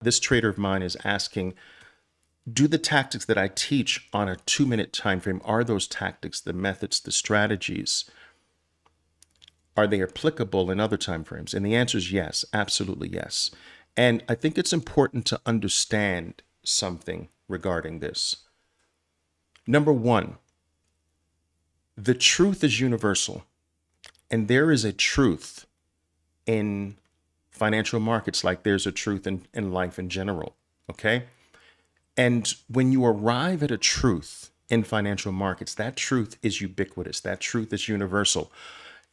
This trader of mine is asking, do the tactics that I teach on a 2-minute time frame, are those tactics, the methods, the strategies, are they applicable in other time frames? And the answer is yes, absolutely yes. And I think it's important to understand something regarding this. Number one, the truth is universal. And there is a truth in financial markets like there's a truth in life in general, okay? And when you arrive at a truth in financial markets, that truth is ubiquitous. That truth is universal.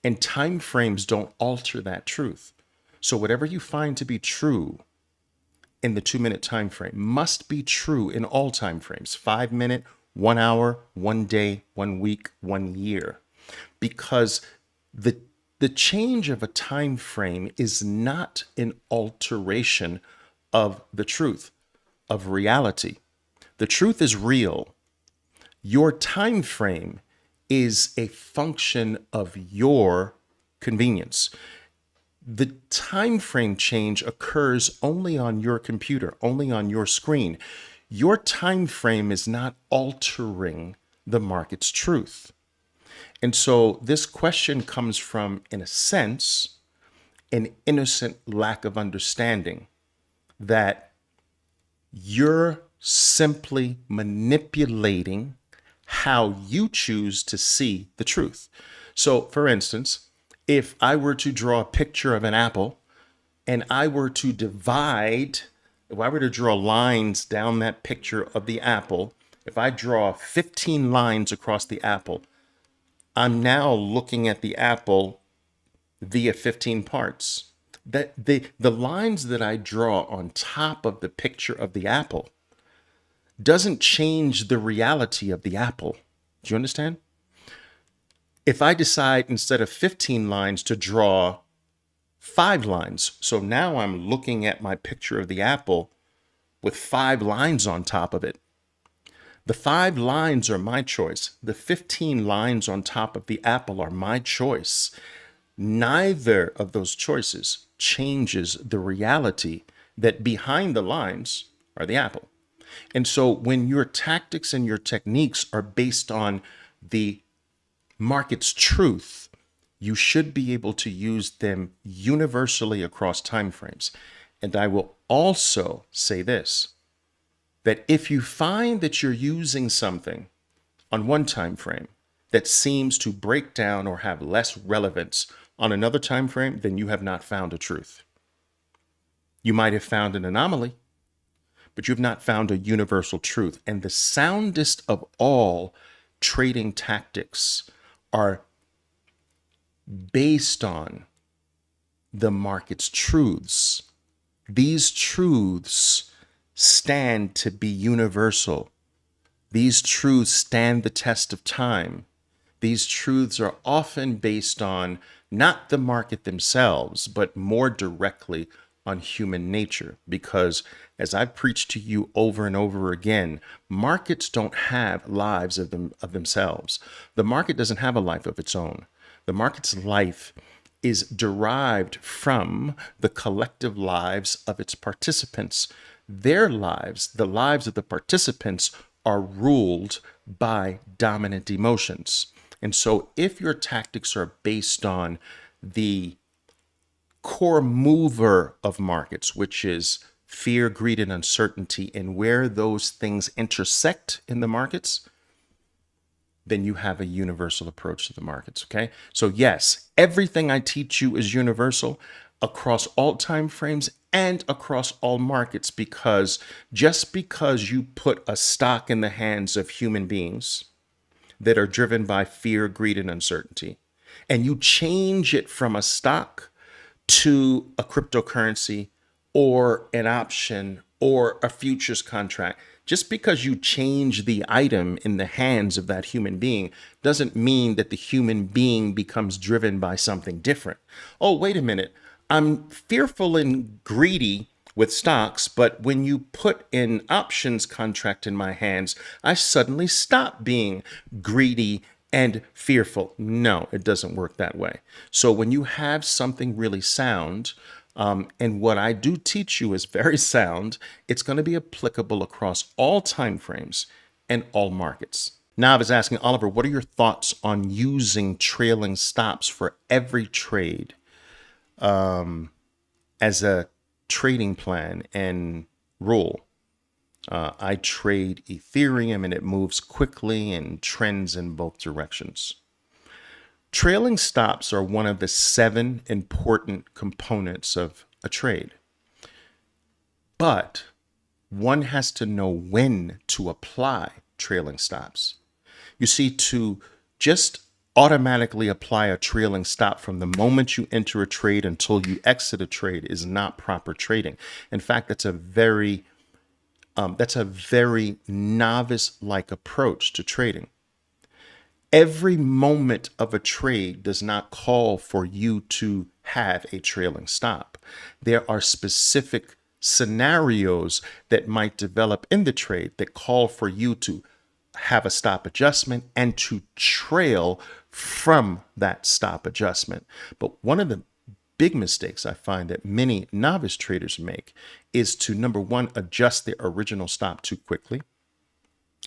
And time frames don't alter that truth. So whatever you find to be true in the 2-minute time frame must be true in all time frames, 5-minute, 1 hour, 1 day, 1 week, 1 year, because the change of a time frame is not an alteration of the truth, of reality. The truth is real. Your time frame is a function of your convenience. The time frame change occurs only on your computer, only on your screen. Your time frame is not altering the market's truth. And so this question comes from, in a sense, an innocent lack of understanding that you're simply manipulating how you choose to see the truth. So, for instance, if I were to draw a picture of an apple and I were to draw lines down that picture of the apple, if I draw 15 lines across the apple, I'm now looking at the apple via 15 parts. That the lines that I draw on top of the picture of the apple doesn't change the reality of the apple. Do you understand? If I decide instead of 15 lines to draw 5 lines, so now I'm looking at my picture of the apple with 5 lines on top of it. The 5 lines are my choice. The 15 lines on top of the apple are my choice. Neither of those choices changes the reality that behind the lines are the apple. And so when your tactics and your techniques are based on the market's truth, you should be able to use them universally across time frames. And I will also say this, that if you find that you're using something on one time frame that seems to break down or have less relevance on another time frame, then you have not found a truth. You might have found an anomaly, but you've not found a universal truth. And the soundest of all trading tactics are based on the market's truths. These truths stand to be universal. These truths stand the test of time. These truths are often based on not the market themselves, but more directly on human nature. Because as I've preached to you over and over again, markets don't have lives of themselves. The market doesn't have a life of its own. The market's life is derived from the collective lives of its participants. Their lives, the lives of the participants, are ruled by dominant emotions. And so if your tactics are based on the core mover of markets, which is fear, greed, and uncertainty, and where those things intersect in the markets, then you have a universal approach to the markets, okay? So yes, everything I teach you is universal across all time frames and across all markets, because just because you put a stock in the hands of human beings that are driven by fear, greed, and uncertainty, and you change it from a stock to a cryptocurrency or an option or a futures contract, just because you change the item in the hands of that human being doesn't mean that the human being becomes driven by something different. Oh, wait a minute. I'm fearful and greedy with stocks, but when you put an options contract in my hands, I suddenly stop being greedy and fearful. No, it doesn't work that way. So when you have something really sound, And what I do teach you is very sound. It's going to be applicable across all time frames and all markets. Now, I was asking Oliver, what are your thoughts on using trailing stops for every trade as a trading plan and rule? I trade Ethereum and it moves quickly and trends in both directions. Trailing stops are one of the 7 important components of a trade. But one has to know when to apply trailing stops. You see, to just automatically apply a trailing stop from the moment you enter a trade until you exit a trade is not proper trading. In fact, that's a very novice-like approach to trading. Every moment of a trade does not call for you to have a trailing stop. There are specific scenarios that might develop in the trade that call for you to have a stop adjustment and to trail from that stop adjustment. But one of the big mistakes I find that many novice traders make is to, number one, adjust their original stop too quickly.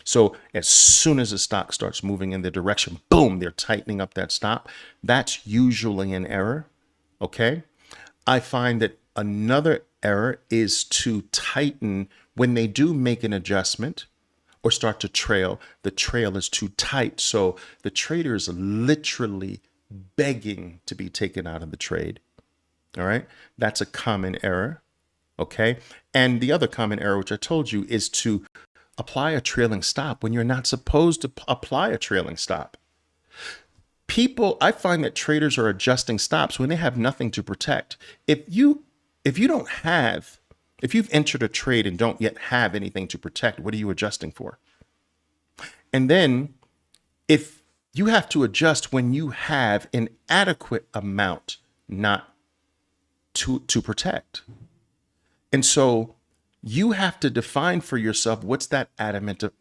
So as soon as the stock starts moving in the direction, boom, they're tightening up that stop. That's usually an error. Okay. I find that another error is to tighten when they do make an adjustment or start to trail. The trail is too tight. So the trader is literally begging to be taken out of the trade. All right. That's a common error. Okay. And the other common error, which I told you, is to apply a trailing stop when you're not supposed to apply a trailing stop. I find that traders are adjusting stops when they have nothing to protect. If you've entered a trade and don't yet have anything to protect, what are you adjusting for? And then if you have to adjust when you have an adequate amount not to protect. And so you have to define for yourself what's that adequate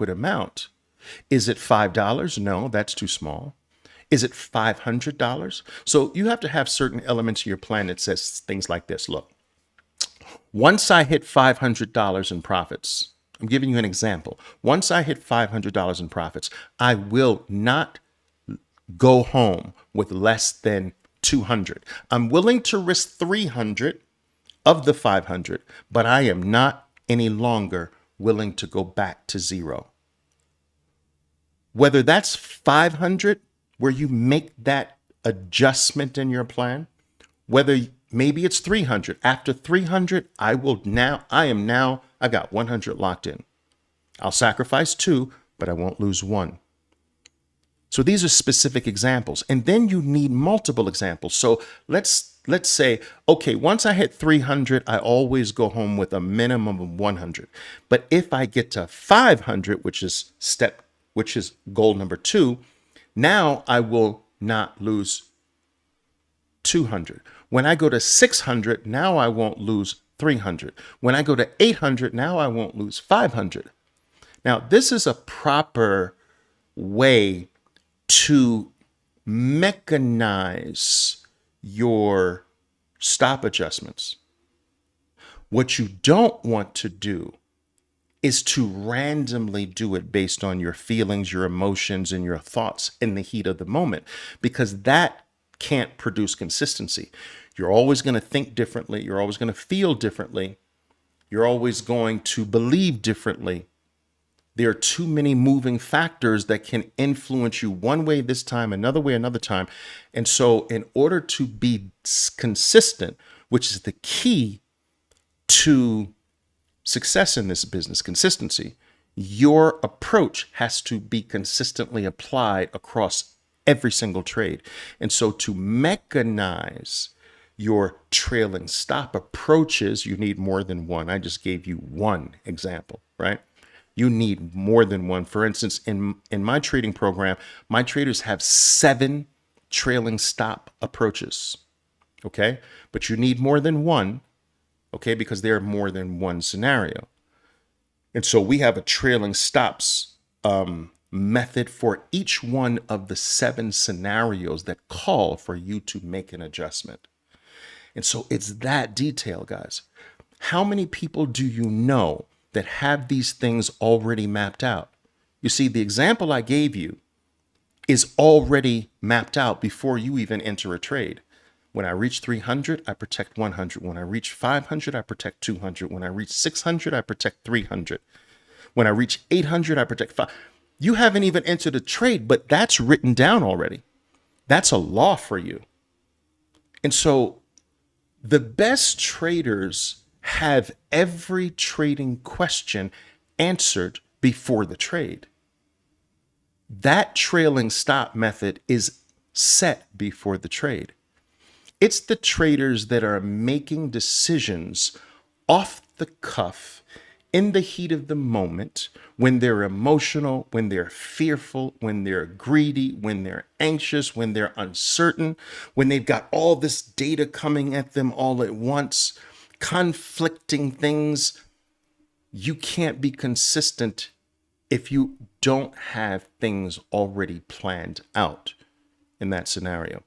amount. Is it $5? No, that's too small. Is it $500? So you have to have certain elements of your plan that says things like this. Look, once I hit $500 in profits, I'm giving you an example. Once I hit $500 in profits, I will not go home with less than 200. I'm willing to risk 300 of the 500, but I am not any longer willing to go back to zero. Whether that's 500, where you make that adjustment in your plan, whether maybe it's 300. After 300, I've got 100 locked in. I'll sacrifice 2, but I won't lose 1. So these are specific examples. And then you need multiple examples. So let's say, okay, once I hit 300, I always go home with a minimum of 100. But if I get to 500, which is goal number 2, now I will not lose 200. When I go to 600, now I won't lose 300. When I go to 800, now I won't lose 500. Now, this is a proper way to mechanize your stop adjustments. What you don't want to do is to randomly do it based on your feelings, your emotions, and your thoughts in the heat of the moment, because that can't produce consistency. You're always going to think differently. You're always going to feel differently. You're always going to believe differently. There are too many moving factors that can influence you one way this time, another way another time. And so in order to be consistent, which is the key to success in this business, consistency, your approach has to be consistently applied across every single trade. And so to mechanize your trailing stop approaches, you need more than one. I just gave you one example, right? You need more than one. For instance, in my trading program, my traders have 7 trailing stop approaches, okay? But you need more than one, okay, because there are more than one scenario. And so we have a trailing stops method for each one of the 7 scenarios that call for you to make an adjustment. And so it's that detail, guys. How many people do you know that have these things already mapped out? You see, the example I gave you is already mapped out before you even enter a trade. When I reach 300, I protect 100. When I reach 500, I protect 200. When I reach 600, I protect 300. When I reach 800, I protect 5. You haven't even entered a trade, but that's written down already. That's a law for you. And so the best traders have every trading question answered before the trade. That trailing stop method is set before the trade. It's the traders that are making decisions off the cuff in the heat of the moment, when they're emotional, when they're fearful, when they're greedy, when they're anxious, when they're uncertain, when they've got all this data coming at them all at once, conflicting things. You can't be consistent if you don't have things already planned out in that scenario.